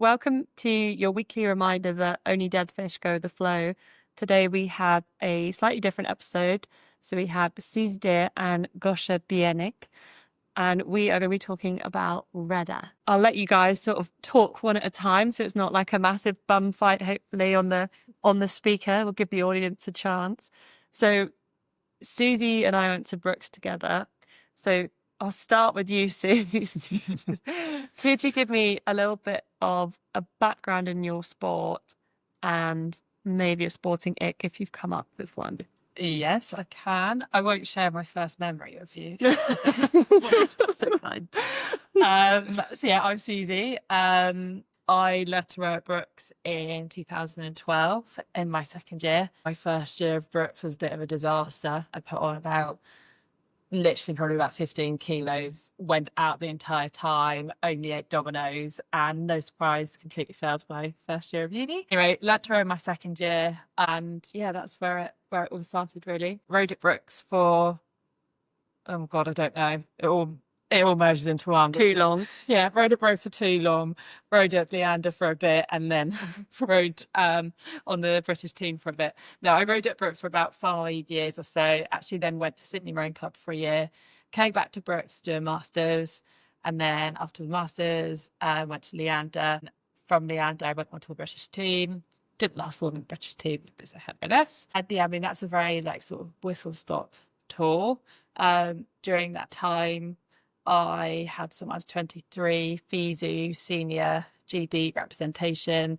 Welcome to your weekly reminder that only dead fish go with the flow. Today we have a slightly different episode. So we have Susie Deer and Gosia Bieniek, and we are going to be talking about Reda. I'll let you guys sort of talk one at a time, so it's not like a massive bum fight. Hopefully on the speaker, we'll give the audience a chance. So Susie and I went to Brooks together. So I'll start with you, Susie. Could you give me a little bit of a background in your sport and maybe a sporting ick if you've come up with one? Yes, I can. I won't share my first memory with you. So kind. So yeah, I'm Susie. I left to row at Brooks in 2012 in my second year. My first year of Brooks was a bit of a disaster. I put on probably about 15 kilos, went out the entire time, only ate Dominoes, and no surprise, completely failed my first year of uni. Anyway, learnt to row my second year, and yeah, that's where it all started really. Rowed at Brooks for, oh God, I don't know. It all merges into one. Too long. Yeah, rowed at Brooks for too long, rowed at Leander for a bit, and then rowed on the British team for a bit. No, I rowed at Brooks for about 5 years or so. Actually then went to Sydney Rowing Club for a year, came back to Brooks to do a Masters, and then after the Masters, I went to Leander. From Leander, I went on to the British team. Didn't last long in the British team because I had MS. And yeah, I mean, that's a very sort of whistle-stop tour. During that time, I had some under 23 FISU senior GB representation,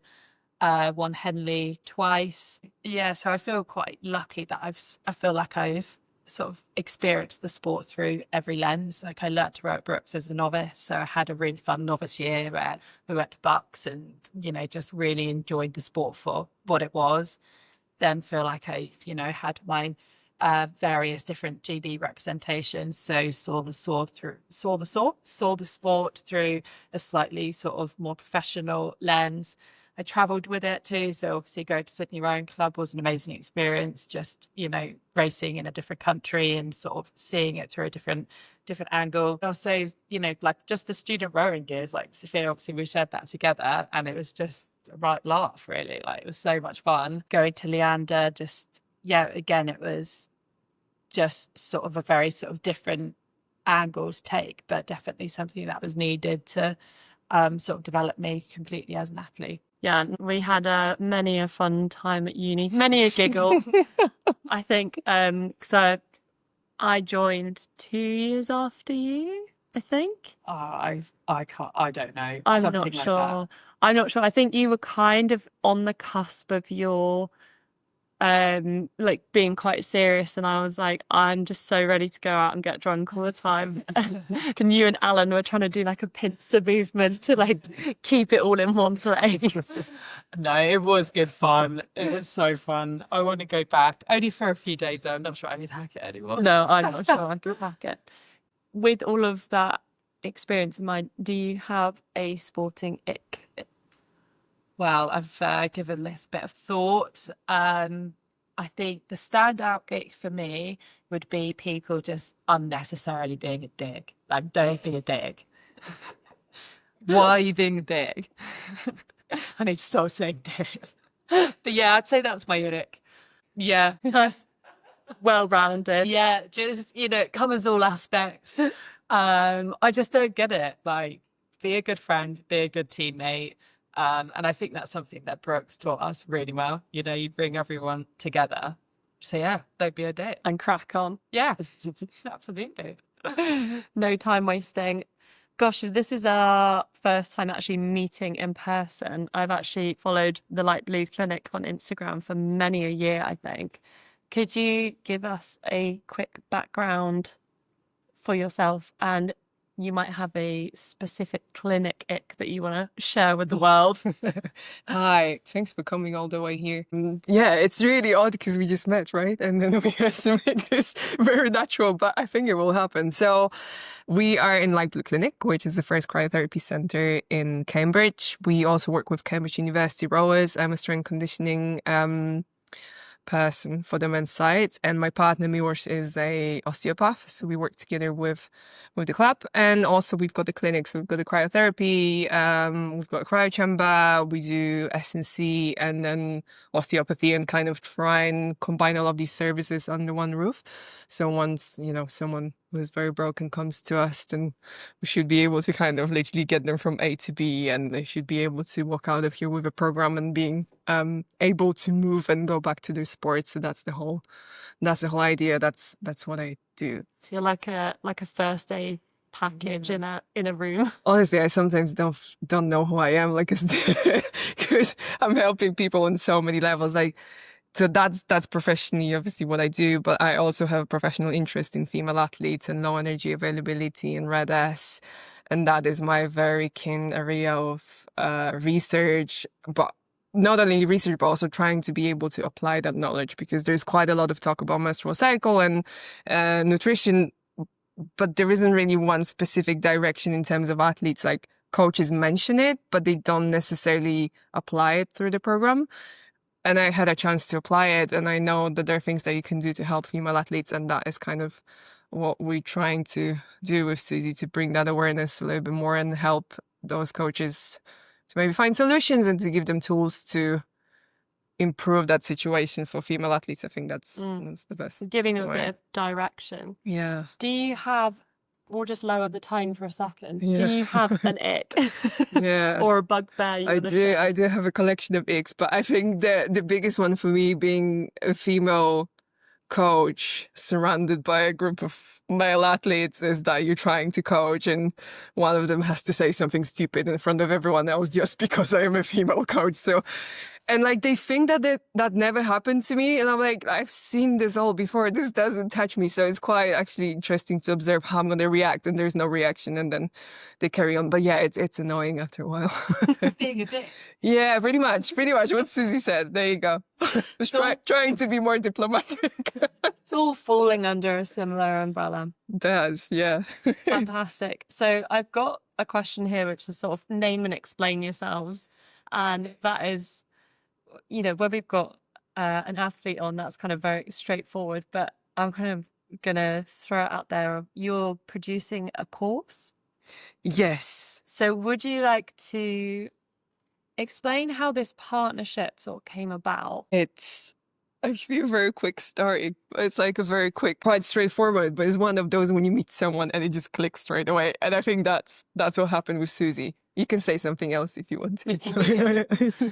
won Henley twice. Yeah, so I feel quite lucky that I feel like I've sort of experienced the sport through every lens. Like I learnt to row at Brooks as a novice, so I had a really fun novice year where we went to Bucks and, just really enjoyed the sport for what it was. Then feel like I, had my various different GB representations. So saw the sport through a slightly sort of more professional lens. I travelled with it too. So obviously going to Sydney Rowing Club was an amazing experience, just, racing in a different country and sort of seeing it through a different angle. Also, just the student rowing gears, like Sophia, obviously we shared that together and it was just a right laugh really. It was so much fun. Going to Leander, again, it was just sort of a very sort of different angle to take, but definitely something that was needed to sort of develop me completely as an athlete. Yeah, we had many a fun time at uni, many a giggle. I think so. I joined 2 years after you, I think. I don't know. I'm Something not like sure. that. I'm not sure. I think you were kind of on the cusp of your being quite serious, and I was like, I'm just so ready to go out and get drunk all the time. And you and Alan were trying to do like a pincer movement to keep it all in one place. No, it was good fun. It was so fun. I want to go back. Only for a few days though. I'm not sure I would hack it anymore. No, I'm not sure I could hack it. With all of that experience in mind, do you have a sporting ick? Well, I've given this a bit of thought. I think the standout ick for me would be people just unnecessarily being a dick. Don't be a dick. Why are you being a dick? I need to stop saying dick. But yeah, I'd say that's my ick. Yeah. Nice. Well-rounded. Yeah, just, it covers all aspects. I just don't get it. Be a good friend, be a good teammate. And I think that's something that Brooks taught us really well. You bring everyone together. So yeah, don't be a dick. And crack on. Yeah, absolutely. No time wasting. Gosh, this is our first time actually meeting in person. I've actually followed the Light Blue Clinic on Instagram for many a year, I think. Could you give us a quick background for yourself? And you might have a specific clinic ick that you want to share with the world. Hi, thanks for coming all the way here. Yeah, it's really odd because we just met, right? And then we had to make this very natural, but I think it will happen. So we are in Light Blue Clinic, which is the first cryotherapy center in Cambridge. We also work with Cambridge University rowers. I'm a strength conditioning person for the men's side, and my partner Miłosz is a osteopath, so we work together with the club. And also we've got the clinics, we've got the cryotherapy, we've got a cryo chamber, we do S&C and then osteopathy, and kind of try and combine all of these services under one roof. So once, someone who is very broken comes to us, then we should be able to kind of literally get them from A to B, and they should be able to walk out of here with a program and being able to move and go back to their sports. So that's the whole idea. That's what I do. You're like a first aid package in a room. Honestly, I sometimes don't know who I am, like, because I'm helping people on so many levels. Like, so that's professionally obviously what I do, but I also have a professional interest in female athletes and low energy availability and Red S, and that is my very keen area of research. But not only research, but also trying to be able to apply that knowledge, because there's quite a lot of talk about menstrual cycle and nutrition, but there isn't really one specific direction in terms of athletes. Like, coaches mention it, but they don't necessarily apply it through the program. And I had a chance to apply it, and I know that there are things that you can do to help female athletes, and that is kind of what we're trying to do with Susie, to bring that awareness a little bit more and help those coaches to maybe find solutions and to give them tools to improve that situation for female athletes. I think that's the best. Giving them a way. bit of direction. Yeah. Do you have, we'll just lower the tone for a second. Yeah. Do you have an ick? Yeah. Or a bugbear you wanna share? I do have a collection of icks, but I think the biggest one for me, being a female coach surrounded by a group of male athletes, is that you're trying to coach and one of them has to say something stupid in front of everyone else just because I am a female coach. So, and like, they think that never happened to me, and I'm like, I've seen this all before. This doesn't touch me. So it's quite actually interesting to observe how I'm going to react, and there's no reaction, and then they carry on. But yeah, it's annoying after a while. Being a dick. Yeah, pretty much what Susie said. There you go. Just trying to be more diplomatic. It's all falling under a similar umbrella. Does, yeah. Fantastic. So I've got a question here, which is sort of name and explain yourselves. And that is, where we've got an athlete on, that's kind of very straightforward, but I'm kind of going to throw it out there. You're producing a course. Yes. So would you like to explain how this partnership sort of came about? It's actually a very quick story. It's like a very quick, quite straightforward, but it's one of those when you meet someone and it just clicks straight away. And I think that's what happened with Susie. You can say something else if you want to.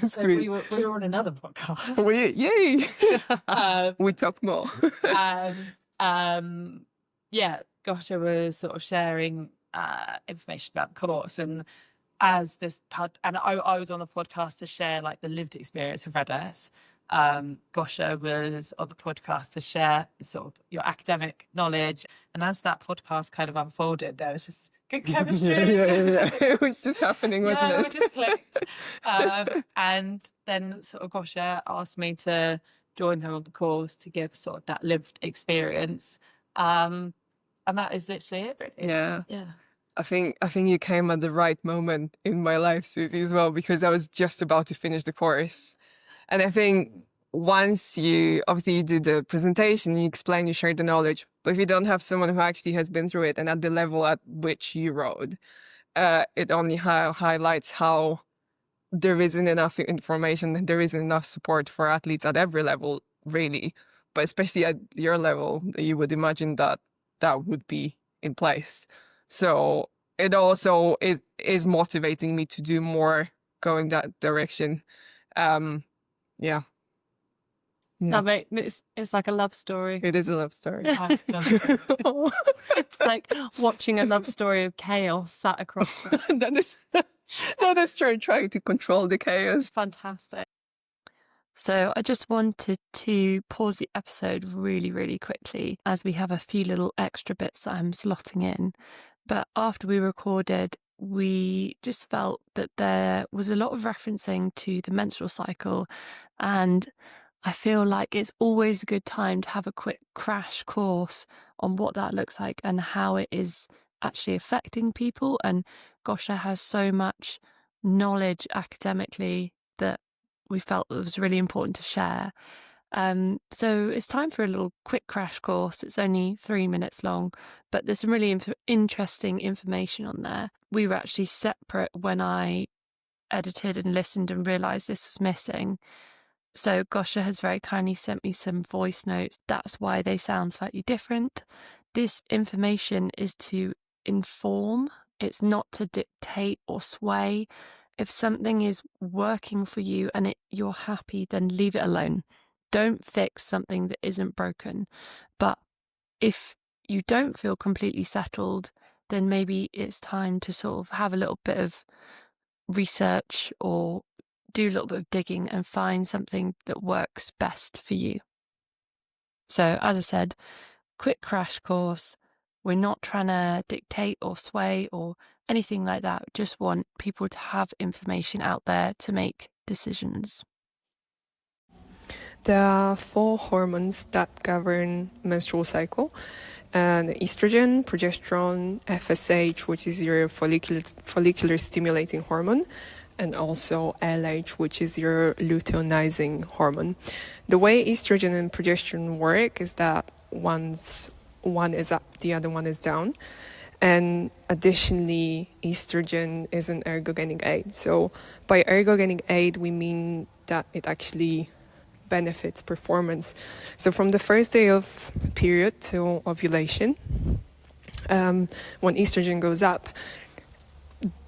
So we were on another podcast. Yay! We talk more. Yeah, Gosia was sort of sharing information about the course, and as this and I was on the podcast to share like the lived experience of Red S. Gosia was on the podcast to share sort of your academic knowledge, and as that podcast kind of unfolded, there was just good chemistry. Yeah. It was just happening, wasn't it? It just clicked. And then sort of Gosia asked me to join her on the course to give sort of that lived experience. And that is literally it, really. Yeah. Yeah. I think you came at the right moment in my life, Susie, as well, because I was just about to finish the course. And I think once you do the presentation, you explain, you share the knowledge, but if you don't have someone who actually has been through it and at the level at which you rode, it only highlights how there isn't enough information, there isn't enough support for athletes at every level, really. But especially at your level, you would imagine that would be in place. So it also is motivating me to do more, going that direction. Yeah. It's like a love story. It is a love story. It's like watching a love story of chaos sat across. that is trying to control the chaos. Fantastic. So I just wanted to pause the episode really, really quickly, as we have a few little extra bits that I'm slotting in. But after we recorded, we just felt that there was a lot of referencing to the menstrual cycle, and I feel like it's always a good time to have a quick crash course on what that looks like and how it is actually affecting people. And Gosia has so much knowledge academically that we felt it was really important to share. So it's time for a little quick crash course. It's only 3 minutes long, but there's some really interesting information on there. We were actually separate when I edited and listened and realised this was missing. So Gosia has very kindly sent me some voice notes. That's why they sound slightly different. This information is to inform. It's not to dictate or sway. If something is working for you and you're happy, then leave it alone. Don't fix something that isn't broken. But if you don't feel completely settled, then maybe it's time to sort of have a little bit of research or do a little bit of digging and find something that works best for you. So, as I said, quick crash course. We're not trying to dictate or sway or anything like that. We just want people to have information out there to make decisions. There are 4 hormones that govern menstrual cycle, and estrogen, progesterone, FSH, which is your follicular stimulating hormone, and also LH, which is your luteinizing hormone. The way estrogen and progesterone work is that once one is up, the other one is down. And additionally, estrogen is an ergogenic aid. So by ergogenic aid, we mean that it actually benefits performance. So from the first day of period to ovulation, when estrogen goes up,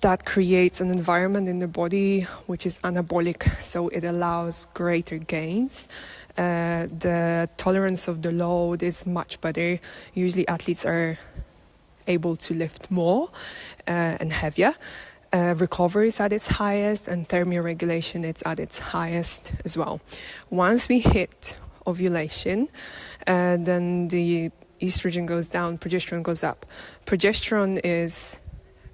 that creates an environment in the body which is anabolic, so it allows greater gains. The tolerance of the load is much better. Usually athletes are able to lift more and heavier. Recovery is at its highest, and thermoregulation is at its highest as well. Once we hit ovulation, then the estrogen goes down, progesterone goes up. Progesterone is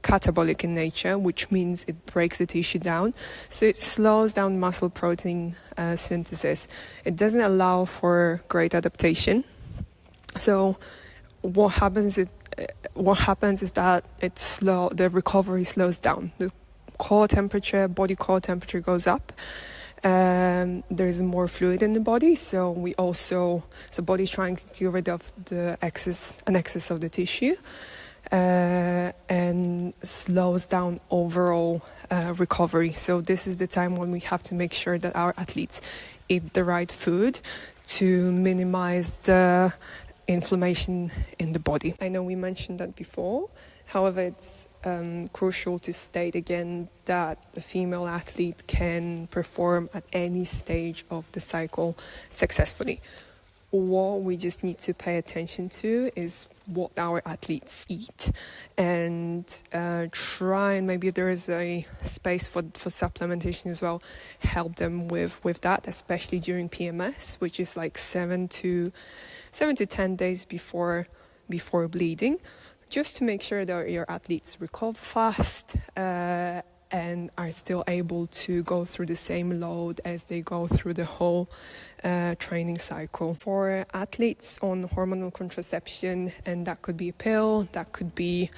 catabolic in nature, which means it breaks the tissue down, so it slows down muscle protein synthesis. It doesn't allow for great adaptation. So what happens is that the recovery slows down. The body core temperature goes up. There's more fluid in the body, so body's trying to get rid of an excess of the tissue, and slows down overall recovery. So this is the time when we have to make sure that our athletes eat the right food to minimize the inflammation in the body. I know we mentioned that before. However, it's crucial to state again that a female athlete can perform at any stage of the cycle successfully. What we just need to pay attention to is what our athletes eat, and try, and maybe there is a space for supplementation as well, help them with that, especially during PMS, which is like 7 to 10 days before bleeding, just to make sure that your athletes recover fast and are still able to go through the same load as they go through the whole training cycle. For athletes on hormonal contraception, and that could be a pill, that could be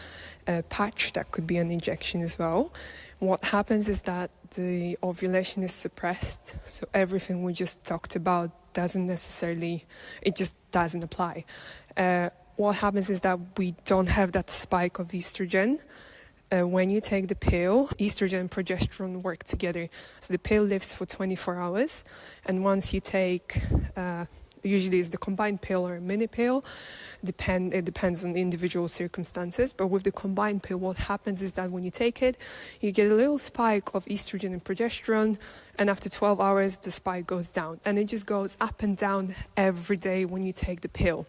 a patch, that could be an injection as well, what happens is that the ovulation is suppressed, so everything we just talked about doesn't apply. What happens is that we don't have that spike of estrogen. When you take the pill, estrogen and progesterone work together. So the pill lives for 24 hours. And once you take, usually it's the combined pill or a mini pill, it depends on the individual circumstances. But with the combined pill, what happens is that when you take it, you get a little spike of estrogen and progesterone. And after 12 hours, the spike goes down. And it just goes up and down every day when you take the pill.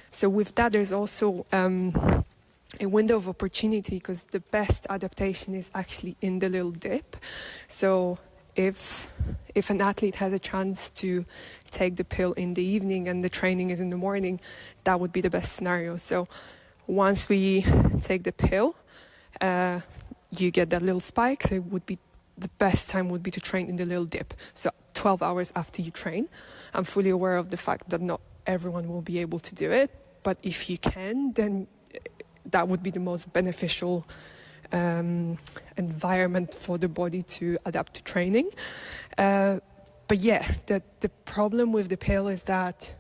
So with that, there's also a window of opportunity, because the best adaptation is actually in the little dip. So if an athlete has a chance to take the pill in the evening and the training is in the morning, that would be the best scenario. So once we take the pill, you get that little spike. So the best time would be to train in the little dip. So 12 hours after you train. I'm fully aware of the fact that not everyone will be able to do it, but if you can, then that would be the most beneficial environment for the body to adapt to training. But yeah, the problem with the pill is that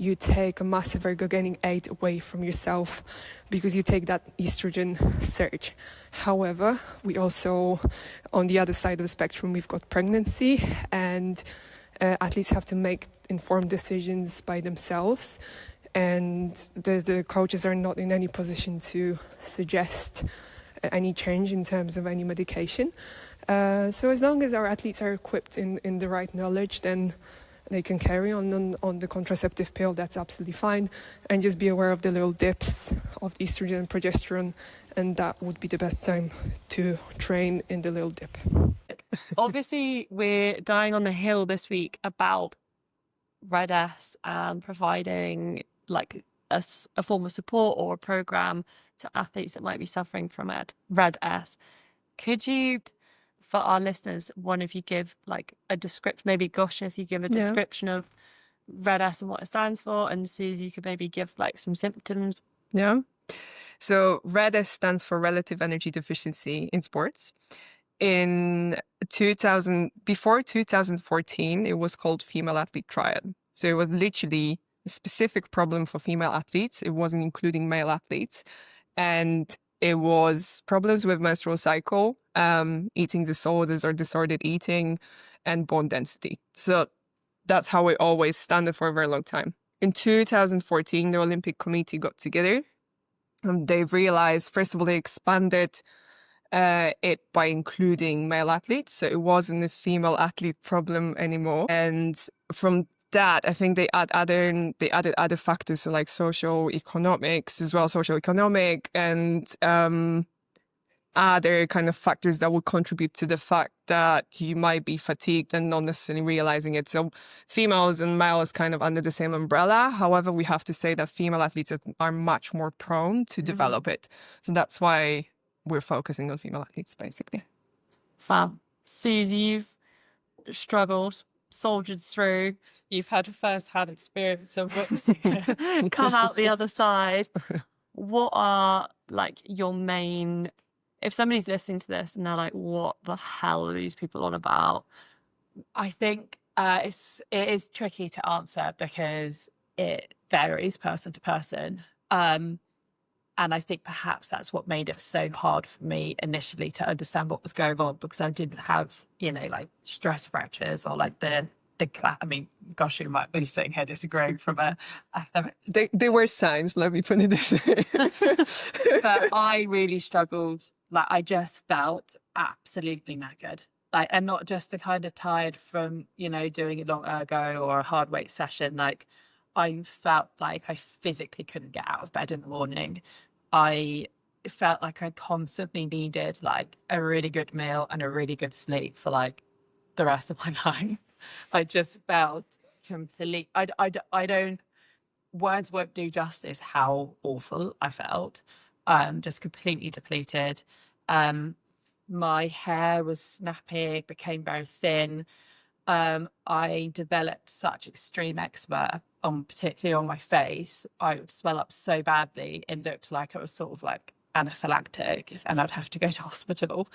you take a massive ergogenic aid away from yourself because you take that estrogen surge. However, we also, on the other side of the spectrum, we've got pregnancy, and athletes have to make informed decisions by themselves. And the coaches are not in any position to suggest any change in terms of any medication. So as long as our athletes are equipped in the right knowledge, then they can carry on the contraceptive pill. That's absolutely fine. And just be aware of the little dips of estrogen and progesterone. And that would be the best time to train in the little dip. Obviously, we're dying on the hill this week about Red S and providing like a form of support or a program to athletes that might be suffering from Red S. Could you, for our listeners, one of you give like a description, maybe Gosia, if you give a description of Red S and what it stands for, and Susie, you could maybe give like some symptoms. Yeah. So REDS stands for relative energy deficiency in sports. Before 2014, it was called female athlete triad. So it was literally a specific problem for female athletes. It wasn't including male athletes. And it was problems with menstrual cycle, eating disorders or disordered eating, and bone density. So that's how it always standard for a very long time. In 2014, the Olympic Committee got together. They realized, first of all, they expanded it by including male athletes. So it wasn't a female athlete problem anymore. And from that, I think they added other factors, so like socioeconomics as well, socioeconomic and other kind of factors that would contribute to the fact that you might be fatigued and not necessarily realizing it. So females and males kind of under the same umbrella. However, we have to say that female athletes are much more prone to develop it. So that's why we're focusing on female athletes, basically. Fab. Susie, you've struggled, soldiered through. You've had a first-hand experience of witnessing it. Come out the other side. What are like your main, if somebody's listening to this and they're like, what the hell are these people on about? I think it is tricky to answer because it varies person to person. And I think perhaps that's what made it so hard for me initially to understand what was going on, because I didn't have, like stress fractures or like I mean, gosh, you might be sitting here disagreeing from a academic. They were signs, let me put it this way. But I really struggled. Like, I just felt absolutely knackered. Like, and not just the kind of tired from, doing a long ergo or a hard weight session. Like, I felt like I physically couldn't get out of bed in the morning. I felt like I constantly needed like a really good meal and a really good sleep for like the rest of my life. I just felt complete. I don't. Words won't do justice how awful I felt. Just completely depleted. My hair was snappy, became very thin. I developed such extreme eczema, particularly on my face. I would swell up so badly, it looked like I was sort of like anaphylactic, and I'd have to go to hospital.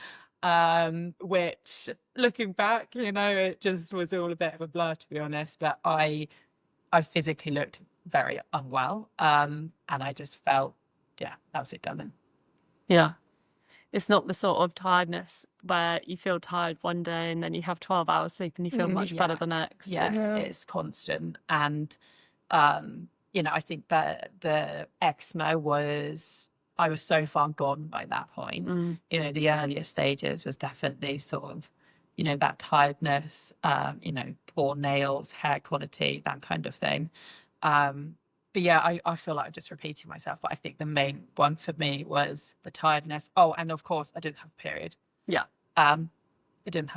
Which, looking back, it just was all a bit of a blur, to be honest. But I physically looked very unwell, and I just felt, that was it done. Yeah. It's not the sort of tiredness where you feel tired one day and then you have 12 hours sleep and you feel much better the next. Yes, it's constant. And, I think that the eczema I was so far gone by that point. The earlier stages was definitely sort of, that tiredness, poor nails, hair quality, that kind of thing. But yeah, I feel like I'm just repeating myself, but I think the main one for me was the tiredness. Oh, and of course I didn't have a period. Yeah. I didn't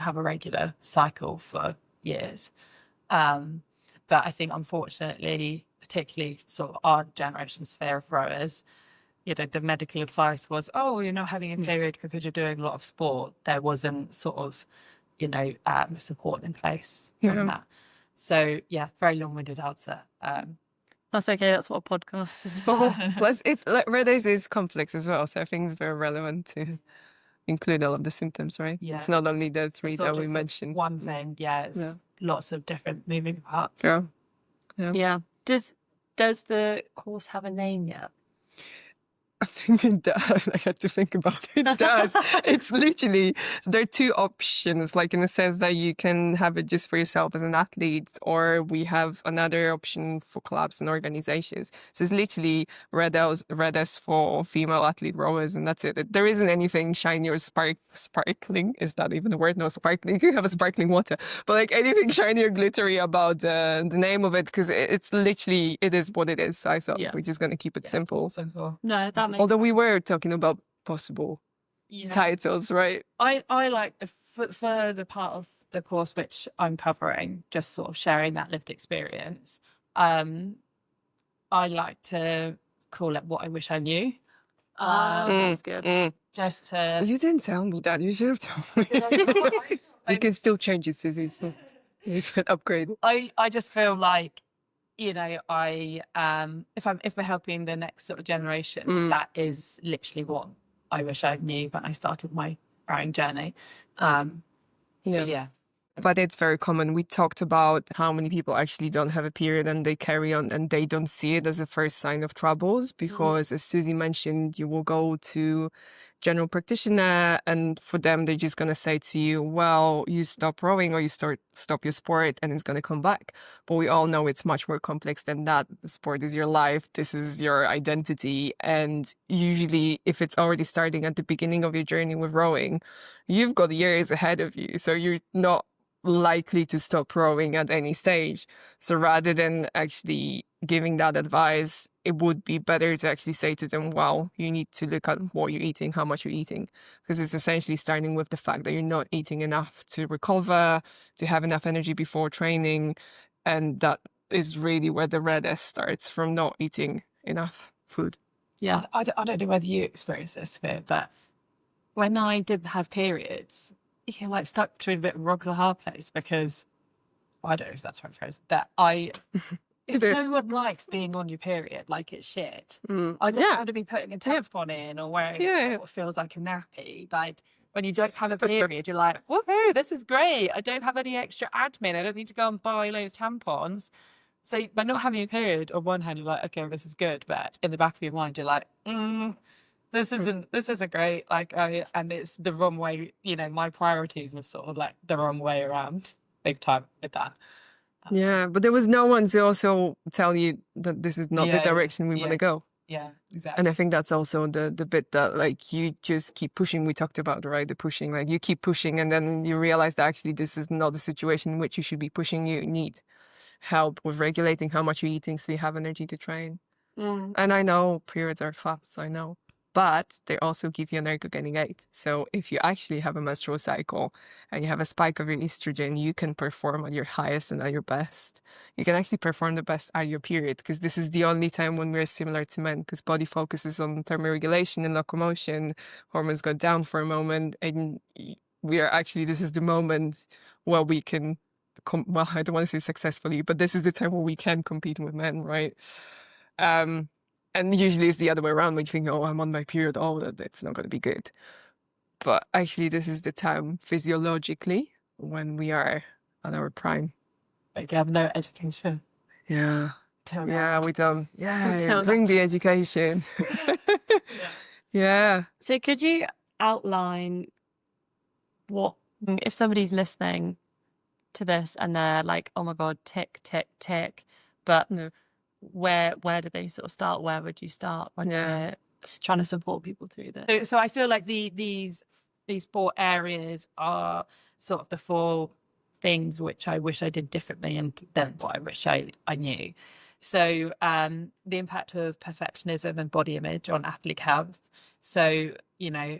have a regular cycle for years. But I think, unfortunately, particularly sort of our generation's fear of rowers, the medical advice was, oh, you're not having a period because you're doing a lot of sport. There wasn't sort of, support in place from that. So, very long-winded answer. That's okay. That's what a podcast is for. Plus, Red is complex as well, so I think it's very relevant too. include all of the symptoms, right? Yeah. It's not only the three It's not that we just mentioned. one thing. Yeah, it's Yeah. lots of different moving parts. Yeah. Yeah. Does the course have a name yet? I think it does. I had to think about it. It does. It's literally, there are two options, like in the sense that you can have it just for yourself as an athlete, or we have another option for clubs and organizations. So it's literally red S for female athlete rowers, and that's it. There isn't anything shiny or sparkling. Is that even a word? No, sparkling. You have a sparkling water, but like anything shiny or glittery about the name of it, because it's literally, it is what it is. So I thought Yeah. we're just going to keep it simple. Simple. No, that makes Although sense. we were talking about possible titles, right? I like for the part of the course which I'm covering, just sort of sharing that lived experience. I like to call it what I wish I knew. That's good. Just to You didn't tell me that. You should have told me. We can still change it, Susie. So we can upgrade. I just feel like, you know, if we're helping the next sort of generation, that is literally what I wish I knew when I started my rowing journey. Yeah. But it's very common. We talked about how many people actually don't have a period and they carry on and they don't see it as a first sign of troubles because, as Susie mentioned, you will go to general practitioner and for them, they're just going to say to you, well, you stop rowing or you stop your sport and it's going to come back. But we all know it's much more complex than that. The sport is your life. This is your identity. And usually if it's already starting at the beginning of your journey with rowing, you've got years ahead of you. So you're not likely to stop rowing at any stage. So rather than actually giving that advice, it would be better to actually say to them, well, you need to look at what you're eating, how much you're eating, because it's essentially starting with the fact that you're not eating enough to recover, to have enough energy before training. And that is really where the red S starts, from not eating enough food. Yeah. I don't know whether you experience this, Sophia, but when I didn't have periods, you're like stuck between a bit of a rock and a hard place because, well, I don't know if that's the right phrase, that if no one likes being on your period, like it's shit. I don't want to be putting a tampon in or wearing what feels like a nappy. Like when you don't have a period, you're like, woohoo, this is great. I don't have any extra admin. I don't need to go and buy a load of tampons. So by not having a period, on one hand, you're like, okay, this is good. But in the back of your mind, you're like, this isn't great. Like, and it's the wrong way. You know, my priorities were sort of like the wrong way around, big time with that. Yeah, but there was no one to also tell you that this is not the direction we want to go. Yeah, exactly. And I think that's also the bit that like you just keep pushing. We talked about, right? The pushing, like you keep pushing and then you realize that actually this is not the situation in which you should be pushing. You need help with regulating how much you're eating so you have energy to train. And I know periods are fast, I know. But they also give you an ergogenic aid. So if you actually have a menstrual cycle and you have a spike of your estrogen, you can perform at your highest and at your best. You can actually perform the best at your period because this is the only time when we're similar to men because body focuses on thermoregulation and locomotion. Hormones go down for a moment and we are actually, this is the moment where we can, well, I don't want to say successfully, but this is the time where we can compete with men, right? And usually it's the other way around when you think, oh, I'm on my period, oh, that's not going to be good. But actually, this is the time physiologically when we are at our prime. Like you have no education. Yeah. Till Yeah, now. we don't. Yeah, Till bring the education. Yeah. So could you outline what, if somebody's listening to this and they're like, oh my God, tick, tick, tick, but where do they sort of start? Where would you start when you're trying to support people through this? So I feel like these 4 areas are sort of the 4 things which I wish I did differently and then what I wish I knew. So the impact of perfectionism and body image on athlete health. So, you know,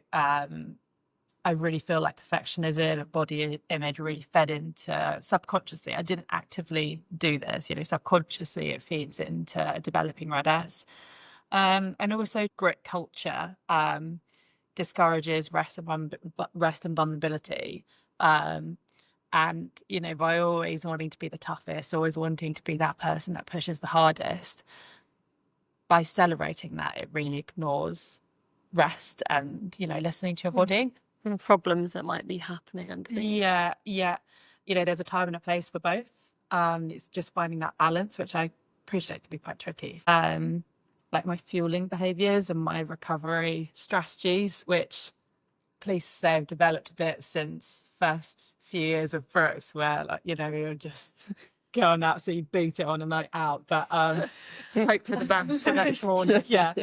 I really feel like perfectionism and body image really fed into subconsciously. I didn't actively do this, you know, subconsciously it feeds into developing red S. And also grit culture discourages rest and vulnerability. And, you know, by always wanting to be the toughest, always wanting to be that person that pushes the hardest, by celebrating that, it really ignores rest and, you know, listening to your body. problems that might be happening underneath. Yeah, yeah. You know, there's a time and a place for both. It's just finding that balance, which I appreciate can be quite tricky. Like my fueling behaviors and my recovery strategies, which pleased to say I've developed a bit since first few years of Brooks, where like, you know, we were just go on absolutely boot it on a night out, but hope for the best the next morning. Yeah.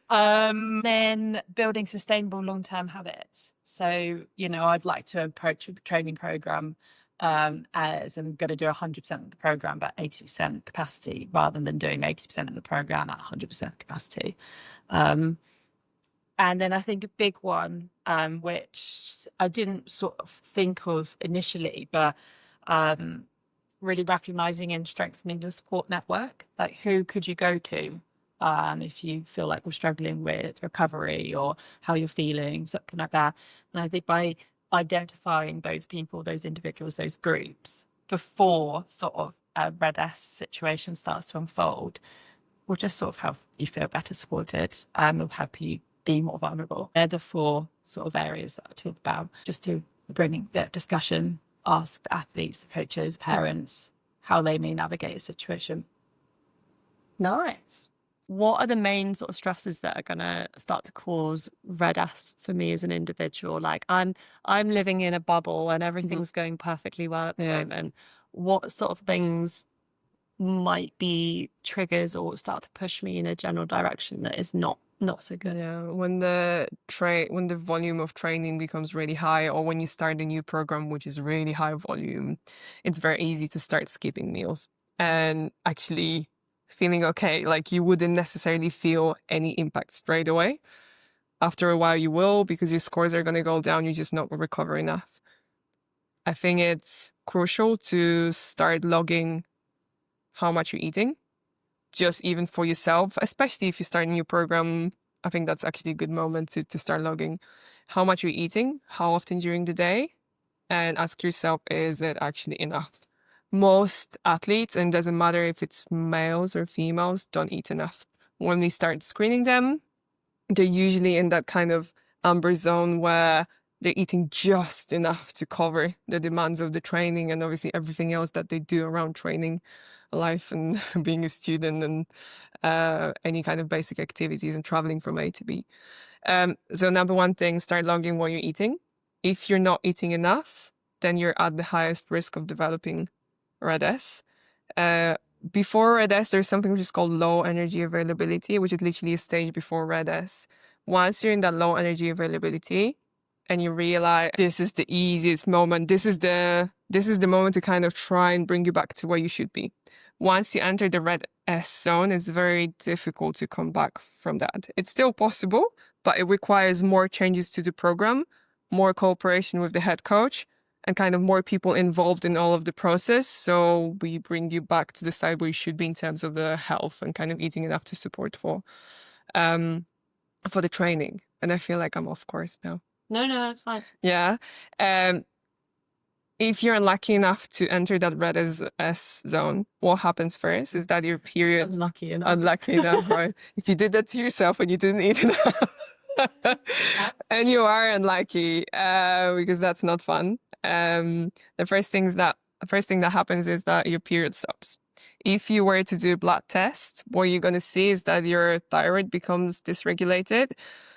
Then building sustainable long-term habits. So, you know, I'd like to approach a training program as I'm going to do 100% of the program but 80% capacity, rather than doing 80% of the program at 100% capacity. And then I think a big one, which I didn't sort of think of initially, but really recognizing and strengthening your support network. Like, who could you go to if you feel like we're struggling with recovery or how you're feeling, something like that. And I think by identifying those people, those individuals, those groups before sort of a Red S situation starts to unfold, will just sort of help you feel better supported and will help you be more vulnerable. They're the 4 sort of areas that I talked about, just to bring that discussion, ask the athletes, the coaches, parents, how they may navigate a situation. Nice. What are the main sort of stresses that are going to start to cause Red S for me as an individual? Like I'm living in a bubble and everything's going perfectly well at the moment. What sort of things might be triggers or start to push me in a general direction that is not so good? Yeah, when the volume of training becomes really high, or when you start a new program which is really high volume, it's very easy to start skipping meals and actually feeling okay. Like you wouldn't necessarily feel any impact straight away. After a while you will, because your scores are going to go down. You're just not going to recover enough. I think it's crucial to start logging how much you're eating, just even for yourself, especially if you start a new program. I think that's actually a good moment to start logging how much you're eating, how often during the day, and ask yourself, is it actually enough? Most athletes, and it doesn't matter if it's males or females, don't eat enough. When we start screening them, they're usually in that kind of amber zone where they're eating just enough to cover the demands of the training and obviously everything else that they do around training life and being a student and any kind of basic activities and traveling from A to B. So number one thing, start logging what you're eating. If you're not eating enough, then you're at the highest risk of developing Red S. Before Red S, there's something which is called low energy availability, which is literally a stage before Red S. Once you're in that low energy availability and you realize this is the easiest moment, this is the moment to kind of try and bring you back to where you should be. Once you enter the Red S zone, it's very difficult to come back from that. It's still possible, but it requires more changes to the program, more cooperation with the head coach, and kind of more people involved in all of the process. So we bring you back to the side where you should be in terms of the health and kind of eating enough to support for the training. And I feel like I'm off course now. No, that's fine. Yeah. If you're unlucky enough to enter that Red S zone, what happens first is that your period... Unlucky enough, right? If you did that to yourself and you didn't eat enough, and you are unlucky, because that's not fun. The first thing that happens is that your period stops. If you were to do a blood test, what you're going to see is that your thyroid becomes dysregulated.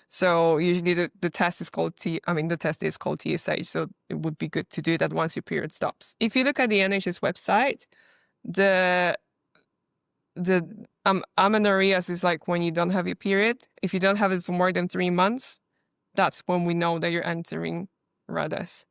So usually the test is called TSH. So it would be good to do that once your period stops. If you look at the NHS website, the amenorrheas is like when you don't have your period. If you don't have it for more than 3 months, that's when we know that you're entering Red S.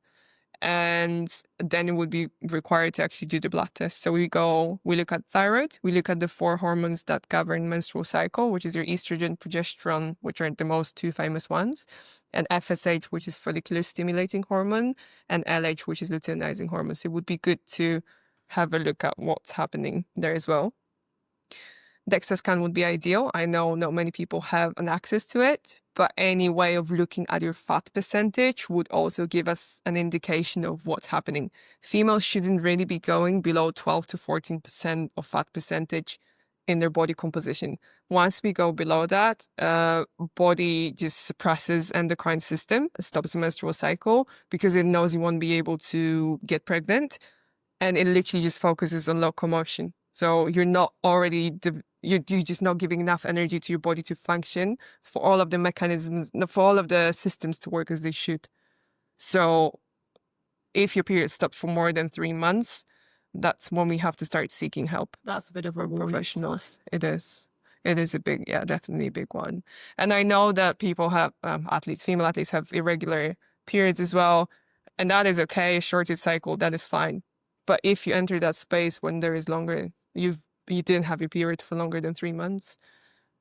And then it would be required to actually do the blood test. So we look at thyroid, we look at the 4 hormones that govern menstrual cycle, which is your estrogen, progesterone, which are the most 2 famous ones, and FSH, which is follicular stimulating hormone, and LH, which is luteinizing hormone. So it would be good to have a look at what's happening there as well. DEXA scan would be ideal. I know not many people have an access to it, but any way of looking at your fat percentage would also give us an indication of what's happening. Females shouldn't really be going below 12 to 14% of fat percentage in their body composition. Once we go below that, body just suppresses endocrine system, stops the menstrual cycle because it knows you won't be able to get pregnant, and it literally just focuses on locomotion. So you're not already you're just not giving enough energy to your body to function for all of the mechanisms, for all of the systems to work as they should. So if your period stopped for more than 3 months, that's when we have to start seeking help That's a bit of a from warning sign. professionals. It is. It is a big, yeah, definitely a big one. And I know that people have, athletes, female athletes have irregular periods as well. And that is okay, a shorted cycle, that is fine. But if you enter that space when there is longer, you didn't have your period for longer than 3 months,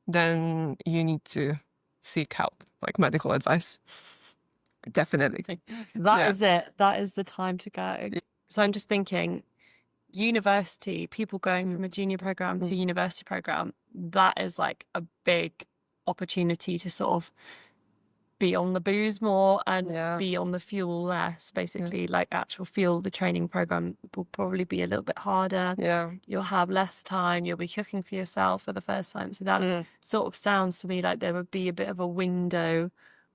then you need to seek help, like medical advice. Definitely. That is it. That is the time to go. Yeah. So I'm just thinking, university, people going from a junior program to a university program, that is like a big opportunity to sort of be on the booze more and be on the fuel less, basically. Like actual fuel, the training program will probably be a little bit harder. Yeah. You'll have less time, you'll be cooking for yourself for the first time. So that sort of sounds to me like there would be a bit of a window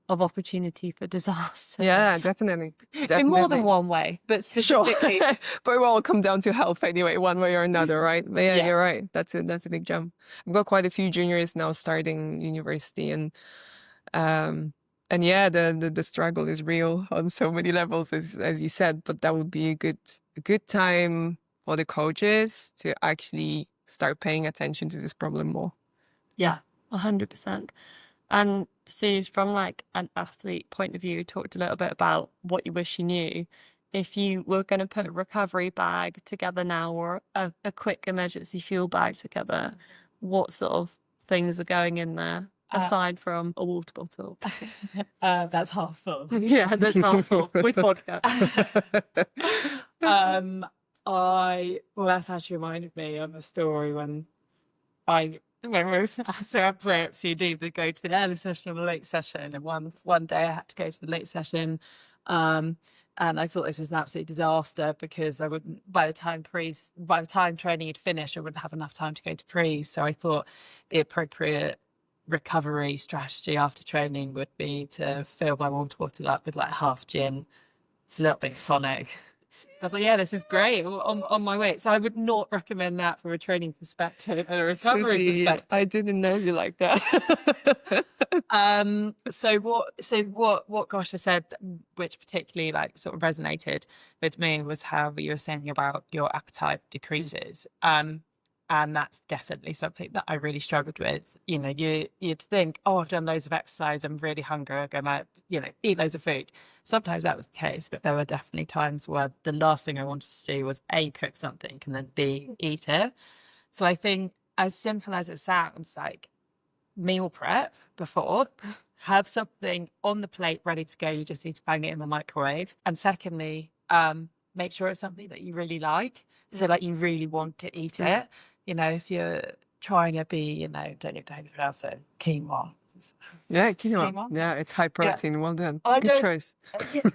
of opportunity for disaster. Yeah, definitely. In more than one way, but specifically. Sure. But it will all come down to health anyway, one way or another, right? But yeah, you're right. That's a big jump. I've got quite a few juniors now starting university, and yeah, the struggle is real on so many levels, as you said. But that would be a good time for the coaches to actually start paying attention to this problem more. Yeah, 100%. And Suze, from like an athlete point of view, talked a little bit about what you wish you knew. If you were going to put a recovery bag together now, or a quick emergency fuel bag together, what sort of things are going in there aside from a water bottle? That's half full. Yeah, that's half full with vodka. Well, that's actually reminded me of a story when we were so at preps, you do go to the early session or the late session, and one day I had to go to the late session, and I thought this was an absolute disaster because I wouldn't, by the time training had finished, I wouldn't have enough time to go to pre. So I thought the appropriate recovery strategy after training would be to fill my water bottle up with like half gin, a little bit of tonic. I was like, yeah, this is great, on my way. So I would not recommend that from a training perspective and a recovery Susie, perspective. I didn't know you like that. So what Gosia said, which particularly like sort of resonated with me, was how you were saying about your appetite decreases. And that's definitely something that I really struggled with. You know, you'd think, oh, I've done loads of exercise, I'm really hungry, I'm gonna, eat loads of food. Sometimes that was the case, but there were definitely times where the last thing I wanted to do was A, cook something, and then B, eat it. So I think, as simple as it sounds, like meal prep before, have something on the plate ready to go, you just need to bang it in the microwave. And secondly, make sure it's something that you really like. So like you really want to eat it. If you're trying to be, don't even know how to pronounce it, quinoa. Yeah, quinoa. Yeah, it's high protein. Yeah. Well done. Good choice.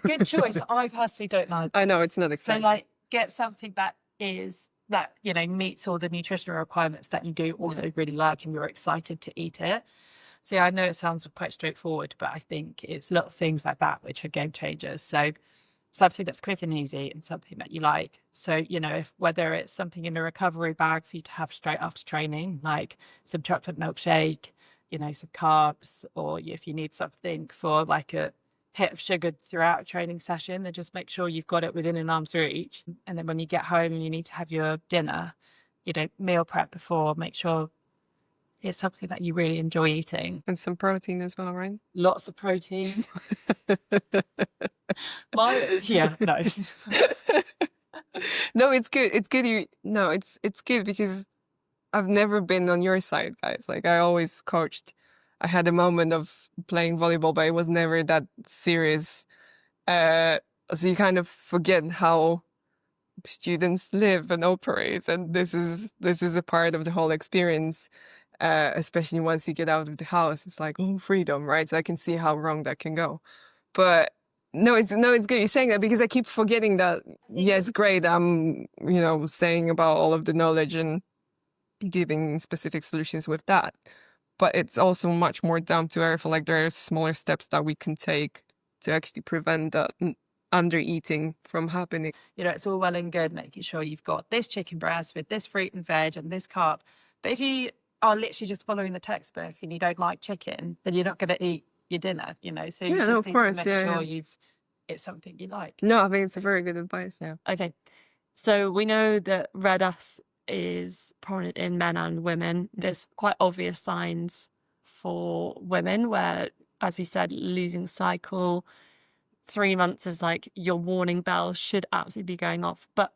Good choice. I personally don't like. I know it's not exciting. So like, get something that meets all the nutritional requirements that you do also really like, and you're excited to eat it. So yeah, I know it sounds quite straightforward, but I think it's a lot of things like that which are game changers. So something that's quick and easy and something that you like. So, whether it's something in a recovery bag for you to have straight after training, like some chocolate milkshake, some carbs, or if you need something for like a hit of sugar throughout a training session, then just make sure you've got it within an arm's reach. And then when you get home and you need to have your dinner, meal prep before, make sure it's something that you really enjoy eating. And some protein as well, right? Lots of protein. No. No, it's good. It's good. It's good because I've never been on your side, guys. Like I always coached. I had a moment of playing volleyball, but it was never that serious. So you kind of forget how students live and operate, and this is a part of the whole experience. Especially once you get out of the house, it's like, oh, freedom, right? So I can see how wrong that can go. But no, it's good you're saying that, because I keep forgetting that. Yes, great. I'm saying about all of the knowledge, and giving specific solutions with that. But it's also much more down to earth. Like there are smaller steps that we can take to actually prevent that under eating from happening. You know, it's all well and good making sure you've got this chicken breast with this fruit and veg and this carb. But if you are literally just following the textbook and you don't like chicken, then you're not going to eat your dinner, you know. So you Yeah, no, just of need course, to make yeah, sure yeah. it's something you like. No, I think it's a very good advice. Yeah. Okay. So we know that red S is prominent in men and women. There's quite obvious signs for women where, as we said, losing cycle, 3 months is like your warning bell should absolutely be going off. But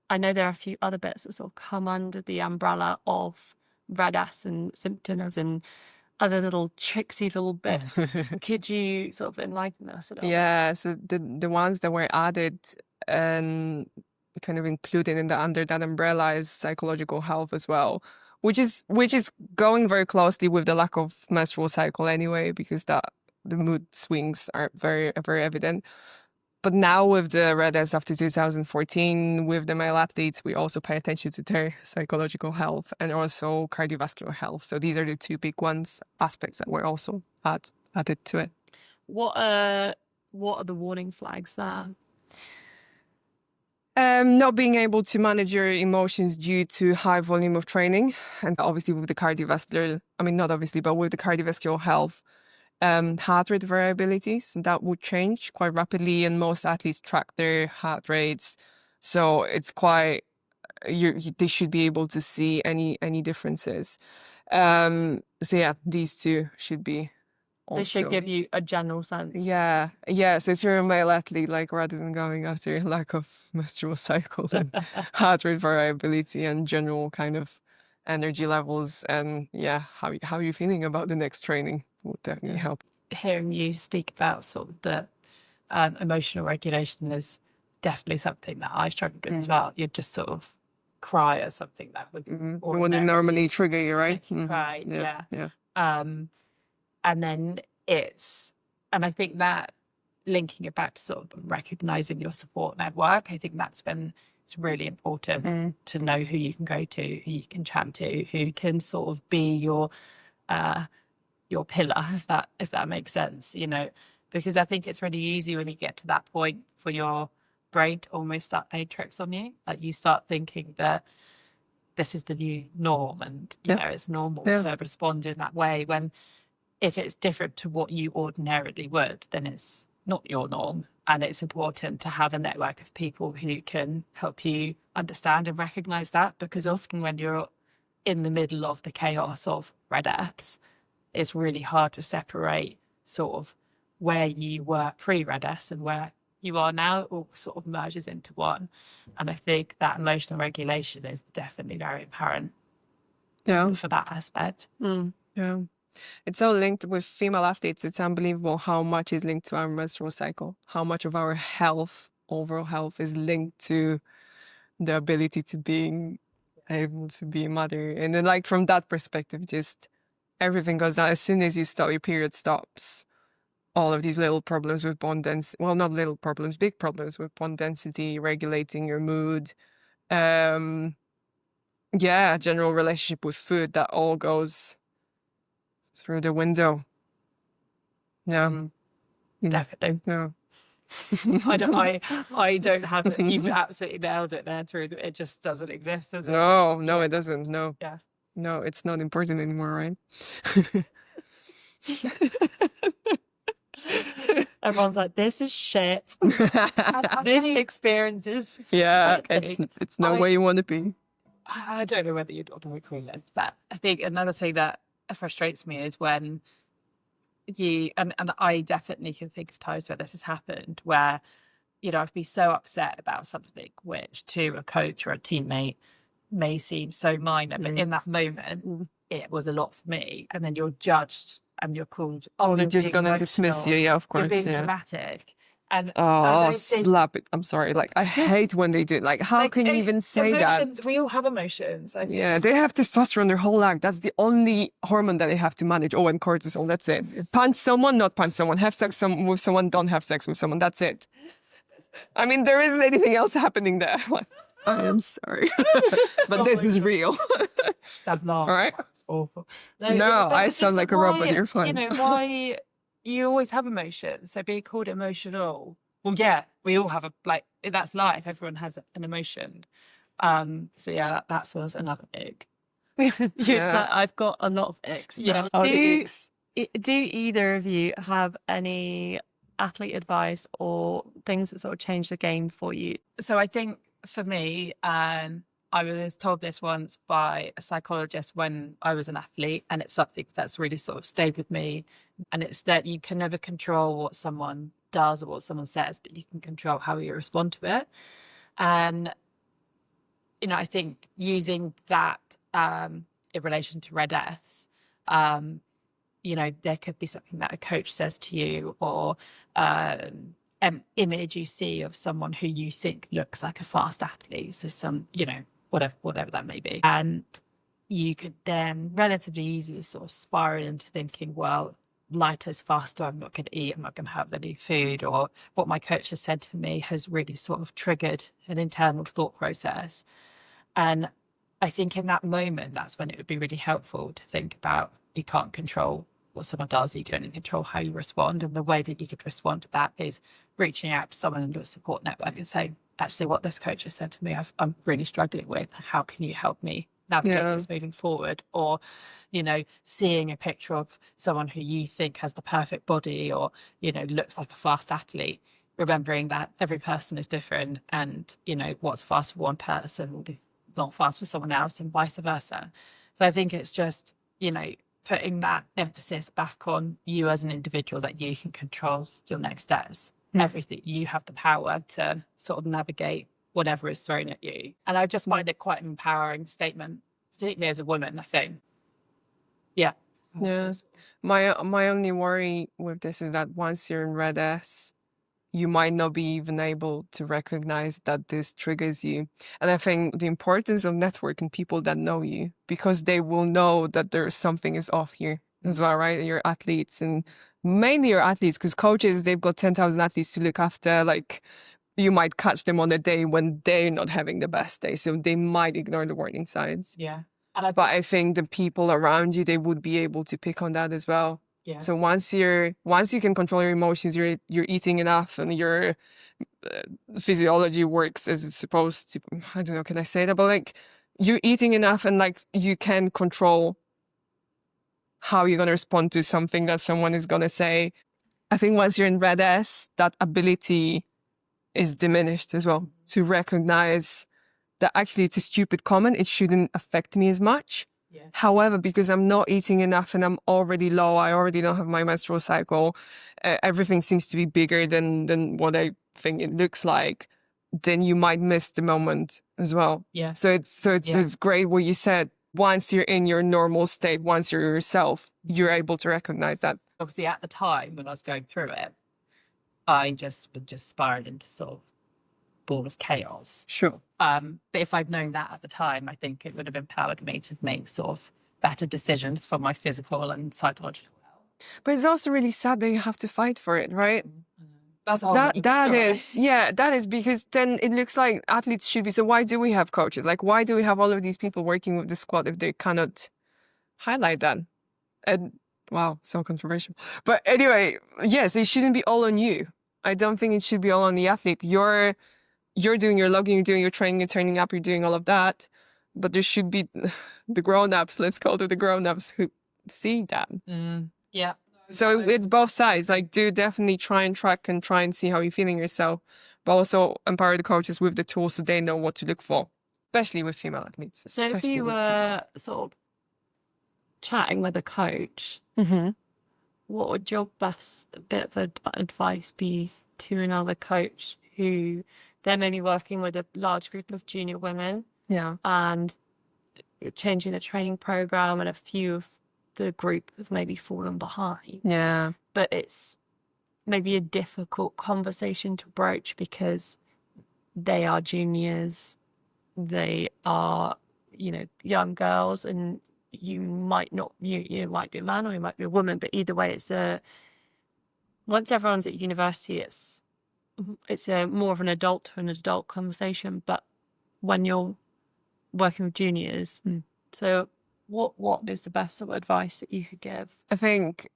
I know there are a few other bits that sort of come under the umbrella of red S and symptoms and other little tricksy little bits. Could you sort of enlighten us a little bit? Yeah, so the ones that were added and kind of included in under that umbrella is psychological health as well, which is going very closely with the lack of menstrual cycle anyway, because the mood swings are very evident. But now with the red S after 2014, with the male athletes, we also pay attention to their psychological health and also cardiovascular health. So these are the two big aspects that were also added to it. What are the warning flags there? Not being able to manage your emotions due to high volume of training, and obviously with the cardiovascular, not obviously, but with the cardiovascular health, heart rate variability, so that would change quite rapidly, and most athletes track their heart rates, so it's quite they should be able to see any differences. So yeah, these two should be. They should give you a general sense. Yeah. So if you're a male athlete, like rather than going after lack of menstrual cycle and heart rate variability and general kind of energy levels, and how are you feeling about the next training would definitely help. Hearing you speak about sort of the emotional regulation is definitely something that I struggled with as well. You'd just sort of cry at something that would wouldn't normally trigger you, right? Make you cry. Yeah. And then and I think that linking it back to sort of recognizing your support network, I think it's really important to know who you can go to, who you can chat to, who can sort of be your pillar, if that makes sense, you know, because I think it's really easy when you get to that point for your brain to almost start playing tricks on you. Like you start thinking that this is the new norm and, you know, it's normal to respond in that way, when if it's different to what you ordinarily would, then it's not your norm. And it's important to have a network of people who can help you understand and recognize that, because often when you're in the middle of the chaos of red S, it's really hard to separate sort of where you were pre-red S and where you are now. It all sort of merges into one. And I think that emotional regulation is definitely very apparent for that aspect. Yeah. It's so linked with female athletes. It's unbelievable how much is linked to our menstrual cycle, how much of our health, overall health, is linked to the ability to being able to be a mother. And then like from that perspective, just everything goes down. As soon as you stop, your period stops. All of these little problems with bone density, well, not little problems, big problems with bone density, regulating your mood, general relationship with food, that all goes through the window. Yeah. Definitely. Yeah. I don't have it. You've absolutely nailed it there, through. It just doesn't exist, does it? No, it doesn't. No. Yeah. No, it's not important anymore, right? Everyone's like, this is shit. This experience is. Yeah, it's no way you want to be. I don't know whether you'd agree with it, but I think another thing that frustrates me is when and I definitely can think of times where this has happened, where, you know, I'd be so upset about something which to a coach or a teammate may seem so minor, but in that moment it was a lot for me. And then you're judged and you're called, they're just gonna dismiss you. Yeah, of course. You're being dramatic. And slap it. I'm sorry. Like, I hate when they do it. Like, how can you even say emotions, that? we all have emotions. Yeah, they have testosterone their whole life. That's the only hormone that they have to manage. Oh, and cortisol. That's it. Punch someone, not punch someone. Have sex with someone, don't have sex with someone. That's it. I mean, there isn't anything else happening there. I am sorry, but Oh this my is God. real. That laugh. All right. It's awful. No, but I it's sound just like a robot. why, You're fine. why you always have emotions. So being called emotional, well, yeah, we all have that's life. Everyone has an emotion. So yeah, that was another ick. So I've got a lot of icks. Yeah. All the Do icks. do either of you have any athlete advice or things that sort of change the game for you? So I think for me, I was told this once by a psychologist when I was an athlete, and it's something that's really sort of stayed with me. And it's that you can never control what someone does or what someone says, but you can control how you respond to it. And I think using that in relation to Red S, there could be something that a coach says to you, or an image you see of someone who you think looks like a fast athlete. So whatever that may be. And you could then relatively easily sort of spiral into thinking, well, lighter's faster, I'm not going to eat, I'm not going to have any food, or what my coach has said to me has really sort of triggered an internal thought process. And I think in that moment, that's when it would be really helpful to think about, you can't control what someone does, you can only control how you respond. And the way that you could respond to that is reaching out to someone in your support network and saying, actually, what this coach has said to me, I'm really struggling with. How can you help me navigate this moving forward? Or, seeing a picture of someone who you think has the perfect body, or, looks like a fast athlete, remembering that every person is different, and, what's fast for one person will be not fast for someone else, and vice versa. So I think it's just, putting that emphasis back on you as an individual, that you can control your next steps. Everything, you have the power to sort of navigate whatever is thrown at you. And I just find it quite an empowering statement, particularly as a woman, I think. Yeah. My only worry with this is that once you're in Red S, you might not be even able to recognize that this triggers you. And I think the importance of networking people that know you, because they will know that there's something is off here as well, right? Your athletes, and mainly your athletes, because coaches, they've got 10,000 athletes to look after. Like, you might catch them on a day when they're not having the best day. So they might ignore the warning signs. Yeah. But I think the people around you, they would be able to pick on that as well. Yeah. So once you can control your emotions, you're eating enough, and your physiology works as it's supposed to. I don't know, can I say that? But like, you're eating enough, and like, you can control how you're gonna respond to something that someone is gonna say. I think once you're in Red S, that ability is diminished as well, to recognize that actually it's a stupid comment, it shouldn't affect me as much. Yeah. However, because I'm not eating enough and I'm already low, I already don't have my menstrual cycle, everything seems to be bigger than what I think it looks like, then you might miss the moment as well. Yeah. So it's great what you said. Once you're in your normal state, once you're yourself, you're able to recognize that. Obviously, at the time when I was going through it, I just spiraled into sort of ball of chaos. Sure. But if I'd known that at the time, I think it would have empowered me to make sort of better decisions for my physical and psychological health. But it's also really sad that you have to fight for it, right? That's all. That is because then it looks like athletes should be. So why do we have coaches? Like, why do we have all of these people working with the squad if they cannot highlight that? And wow, so controversial. But anyway, yes, it shouldn't be all on you. I don't think it should be all on the athlete. You're doing your logging, you're doing your training, you're turning up, you're doing all of that. But there should be the grown-ups, let's call it the grown-ups, who see that. Yeah. So it's both sides. Like, do definitely try and track and try and see how you're feeling yourself, but also empower the coaches with the tools so they know what to look for, especially with female athletes. So if you were sort of chatting with a coach, what would your best bit of advice be to another coach who they're maybe working with a large group of junior women? Yeah. And changing the training program, and a few of the group have maybe fallen behind. Yeah. But it's maybe a difficult conversation to broach because they are juniors, they are, young girls, and you might not, you might be a man or you might be a woman, but either way, once everyone's at university, it's a more of an adult to an adult conversation. But when you're working with juniors. So what is the best sort of advice that you could give? I think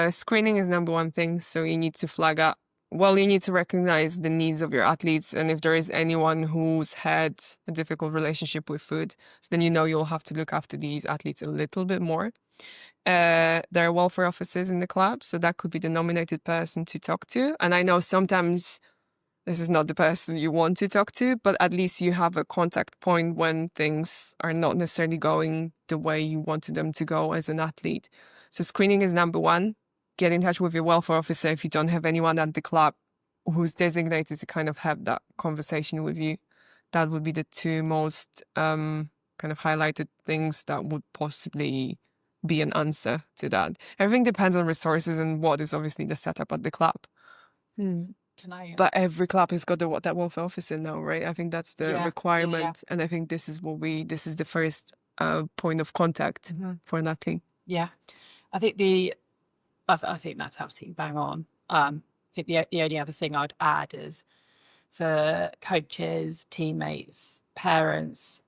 screening is number one thing. So you need to flag up. Well, you need to recognize the needs of your athletes. And if there is anyone who's had a difficult relationship with food, then you'll have to look after these athletes a little bit more. There are welfare officers in the club, so that could be the nominated person to talk to. And I know sometimes this is not the person you want to talk to, but at least you have a contact point when things are not necessarily going the way you wanted them to go as an athlete. So screening is number one. Get in touch with your welfare officer if you don't have anyone at the club who's designated to kind of have that conversation with you. That would be the two most kind of highlighted things that would possibly be an answer to that. Everything depends on resources and what is obviously the setup at the club. But every club has got that welfare officer now, right? I think that's the requirement. And I think this is the first point of contact for an athlete. Yeah. I think that's absolutely bang on. I think the only other thing I'd add is for coaches, teammates, parents,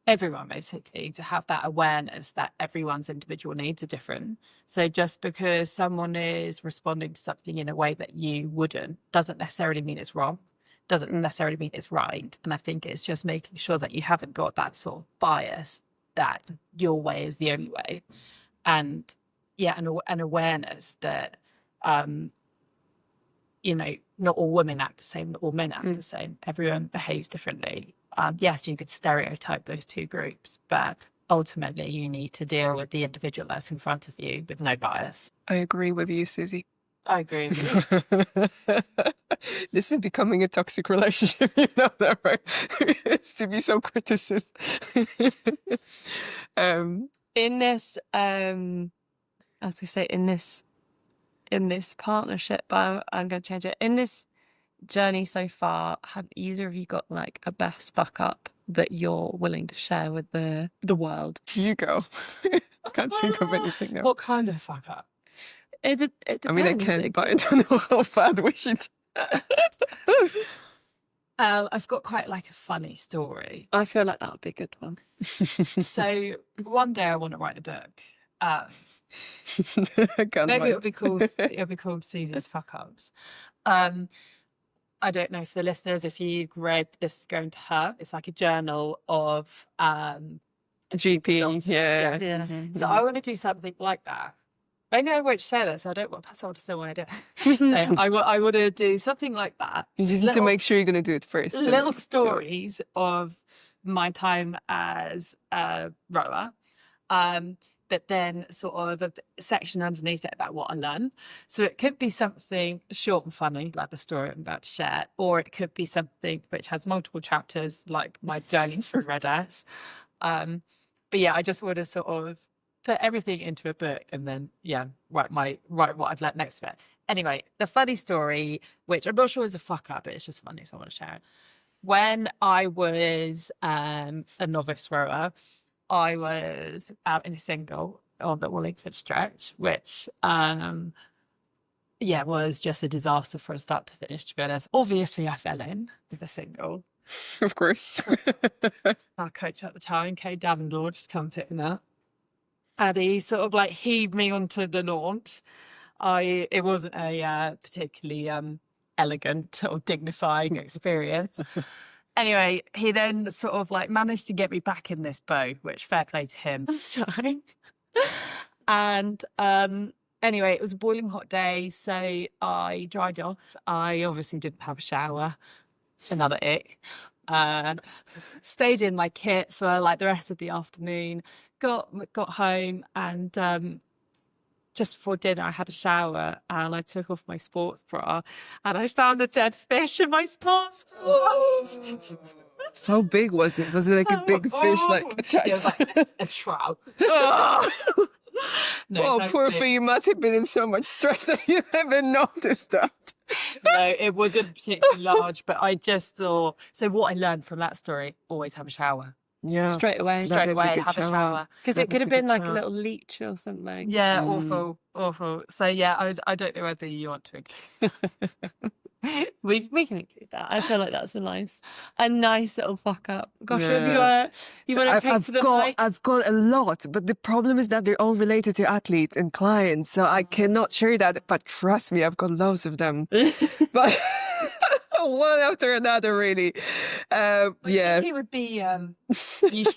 everyone basically, to have that awareness that everyone's individual needs are different. So just because someone is responding to something in a way that you wouldn't doesn't necessarily mean it's wrong, doesn't necessarily mean it's right. And I think it's just making sure that you haven't got that sort of bias that your way is the only way. And an awareness that not all women act the same, not all men act the same. Everyone behaves differently. Yes, you could stereotype those two groups, but ultimately you need to deal with the individual that's in front of you with no bias. I agree with you, Susie. I agree with you. This is becoming a toxic relationship, you know that, right? It's to be so criticism. In this, as I say, in this partnership, but I'm going to change it. In this journey so far, have either of you got like a best fuck up that you're willing to share with the world? You go. I can't think of anything now. What kind of fuck up? It depends. I mean, I can, but I don't know how bad we should. I've got quite like a funny story. I feel like that would be a good one. So one day I want to write a book. Maybe it'll be called Susie's Fuck Ups. I don't know for the listeners if you've read This Is Going to Hurt. It's like a journal of GP. Yeah. Mm-hmm. So I want to do something like that. I know I won't share this. I don't want someone to say what I do. No, I want to do something like that. You just need to make sure you're going to do it first. Little stories of my time as a rower. But then sort of a section underneath it about what I learned. So it could be something short and funny, like the story I'm about to share, or it could be something which has multiple chapters, like my journey through Red S. But yeah, I just want to sort of put everything into a book and then, write what I've learned next to it. Anyway, the funny story, which I'm not sure is a fuck up, but it's just funny, so I want to share it. When I was a novice rower, I was out in a single on the Wallingford stretch, which, was just a disaster from start to finish, to be honest. Obviously, I fell in with a single. Of course. Our coach at the time, Kay Davenport, just come pick me up. And he sort of like heaved me onto the launch. It wasn't a particularly elegant or dignifying experience. Anyway, he then sort of like managed to get me back in this boat, which fair play to him. And anyway, it was a boiling hot day, so I dried off. I obviously didn't have a shower. Another ick. Stayed in my kit for like the rest of the afternoon. Got home and just before dinner, I had a shower and I took off my sports bra and I found a dead fish in my sports bra. How big was it? Was it like a big fish, like attached? It was like a trout. No, poor thing. You must have been in so much stress that you haven't noticed that. No, it wasn't particularly large, but I just thought, so what I learned from that story, always have a shower. Yeah. Straight away have a shower. Because it could have been like a little leech or something. Yeah, awful. So yeah, I don't know whether you want to include. We can include that. I feel like that's a nice little fuck up. Gosh, Yeah. you So want to take to the mic? I've got a lot, but the problem is that they're all related to athletes and clients, so I cannot share that. But trust me, I've got loads of them. But one after another, really. I Yeah. think it would be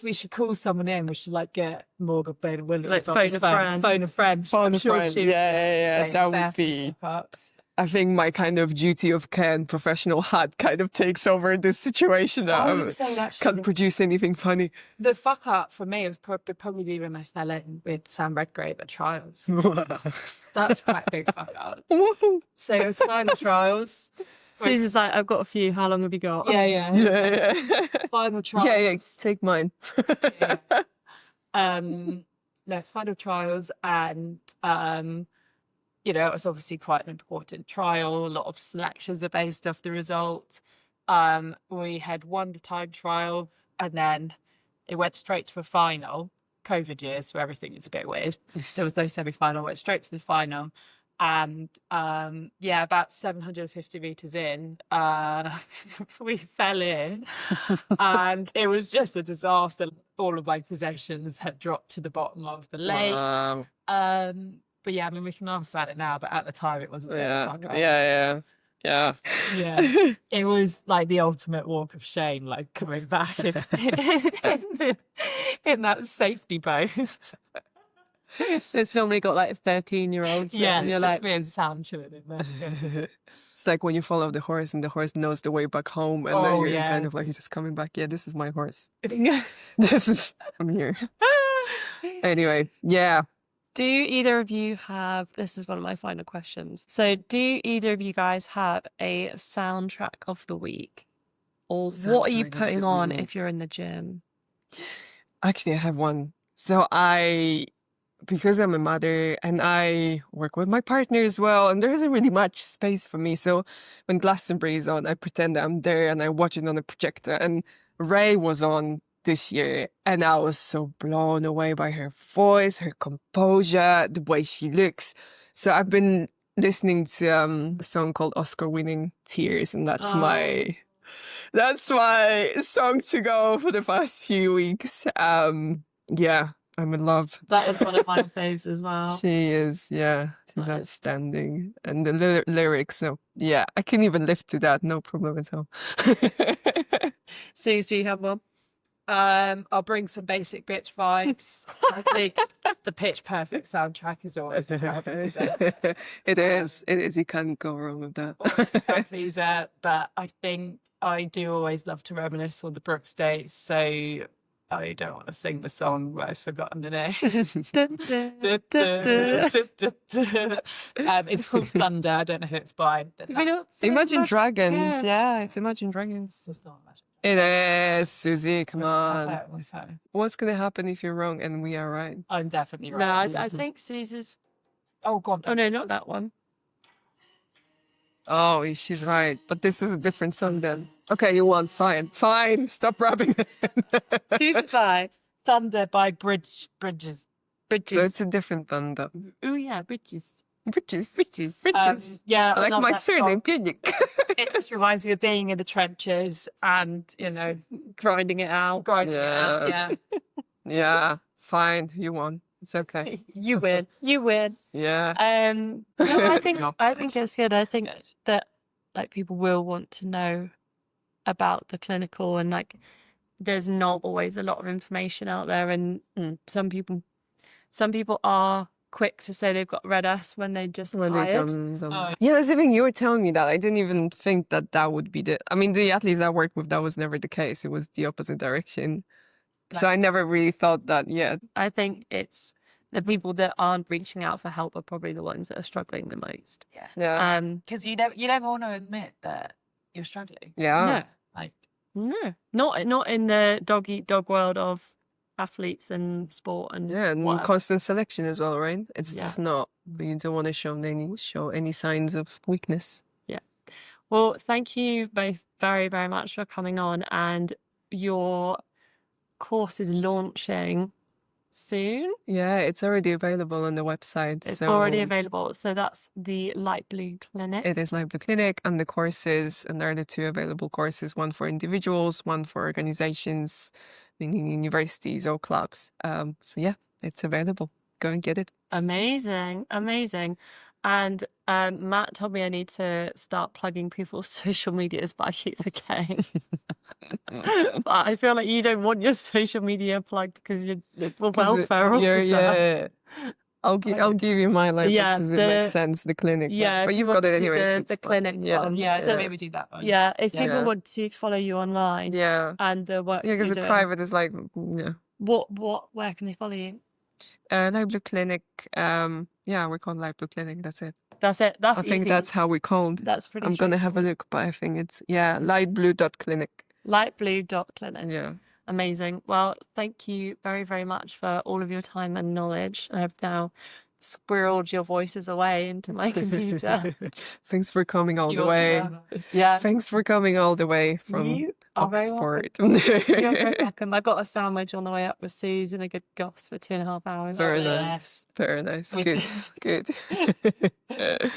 we should call someone in. We should like get Morgan Bailey Williams Like on phone the a friend. Phone a friend. Phone I'm a sure friend. she would Yeah. say That fair would be. fuck-ups. I think my kind of duty of care and professional hat kind of takes over this situation. I I would say can't actually produce anything funny. the fuck up for me was probably when I fell in with Sam Redgrave at trials. That's quite a big fuck up. So it was final trials. Susie's like, I've got a few. How long have you got? Yeah. Final trials. Yeah, take mine. Yeah. No, it's final trials, and you know, it was obviously quite an important trial. A lot of selections are based off the result. We had won the time trial, and then it went straight to a final. COVID years, where everything was a bit weird. There was no semi-final. Went straight to the final, and yeah, about 750 meters in, we fell in, and it was just a disaster. All of my possessions had dropped to the bottom of the lake. Wow. But yeah, I mean, we can laugh at it now, but at the time it was a bit of a fuck up. Yeah. Yeah. It was like the ultimate walk of shame, like coming back in that safety boat. It's normally got like 13-year-olds. Yeah, And you're just like, me and Sam chilling in there. It's like when you follow the horse and the horse knows the way back home, and then Oh, you're yeah. kind of like just coming back. Yeah, this is my horse. do I'm here. Anyway, yeah. either of you have, this is one of my final questions. So do either of you guys have a soundtrack of the week? Or what are you Soundtrack of putting the on week. if you're in the gym? Actually, I have one. So because I'm a mother and I work with my partner as well, and there isn't really much space for me. So when Glastonbury is on, I pretend that I'm there and I watch it on the projector. And Ray was on this year, and I was so blown away by her voice, her composure, the way she looks. So I've been listening to a song called Oscar-winning Tears, and that's my song to go for the past few weeks. Yeah, I'm in love. That is one of my faves as well. She is, yeah, she's Nice. outstanding. And the lyrics, so yeah, I can even lift to that, no problem at all. Suze, do you have one? I'll bring some basic bitch vibes. I think the Pitch Perfect soundtrack is always a crowd pleaser. It is. You can't go wrong with that. Always a crowd pleaser, but I think I do always love to reminisce on the Brooks days, so I don't want to sing the song, but I've forgotten the name. It's called Thunder. I don't know who it's by. Imagine Dragons. Yeah. Yeah, it's Imagine Dragons. It's not Imagine. It is, Susie, come I'll play on. it on my phone. What's going to happen if you're wrong and we are right? I'm definitely No, right. I think Suze's. Oh, God. Oh, no, not that one. Oh, she's right. But this is a different song then. Okay, you won. Fine. Fine. Stop rapping. Who's it by? Thunder by Bridges. Bridges. So it's a different thunder. Oh, yeah, Bridges. Bridges. Yeah, I like love my that song. surname, Bieniek. It just reminds me of being in the trenches and, you know, Grinding it out. grinding it out. Yeah. Yeah, fine. You won. It's okay. You win. You win. Yeah. No, I think No. it's good. I think that like people will want to know about the clinical, and like there's not always a lot of information out there, and some people are quick to say they've got red ass when they just When they tired. Oh, Yeah, that's the thing. You were telling me that. I didn't even think that would be I mean, the athletes I worked with, that was never the case. It was the opposite direction. So I never really thought that, yeah. I think it's the people that aren't reaching out for help are probably the ones that are struggling the most. Yeah. Because you never want to admit that you're struggling. Yeah. Like, No, not in the dog eat dog world of athletes and sport and Yeah, and whatever. constant selection as well, right? It's Yeah. just not, you don't want to show any signs of weakness. Well, thank you both very, very much for coming on, and your course is launching soon. Yeah, it's already available on the website. It's So already available. So that's the Light Blue Clinic. it is Live Blue Clinic, and the courses, and there are the two available courses, one for individuals, one for organizations, meaning universities or clubs. So yeah, it's available. Go and get it. Amazing, amazing. And Matt told me I need to start plugging people's social medias, but I keep forgetting. But I feel like you don't want your social media plugged because you're the 'Cause welfare officer. yeah. I'll give you mine later Yeah, because it makes sense. The clinic, yeah, but if you've you got want it to do anyways. the It's fine. clinic Yeah, one. Yeah, so So maybe do that one. yeah, if Yeah. people want to follow you online yeah, and the work yeah. that Because you're the doing, private is like where can they follow you? Live Blue Clinic. Yeah, we're called Live Blue Clinic. That's it. That's it. That's I think easy. that's how we're called. That's pretty. I'm gonna have a look, but I think it's lightblue.clinic. Lightblue.clinic. Yeah. Amazing. Well, thank you very, very much for all of your time and knowledge. I've now squirreled your voices away into my computer. Thanks for coming all You the also way. have Yeah. Thanks for coming all the way from You are very welcome. Oxford. You're very welcome. I got a sandwich on the way up with Susie and a good goss for 2.5 hours. Very Lovely. nice. Very nice. With- Good. Good.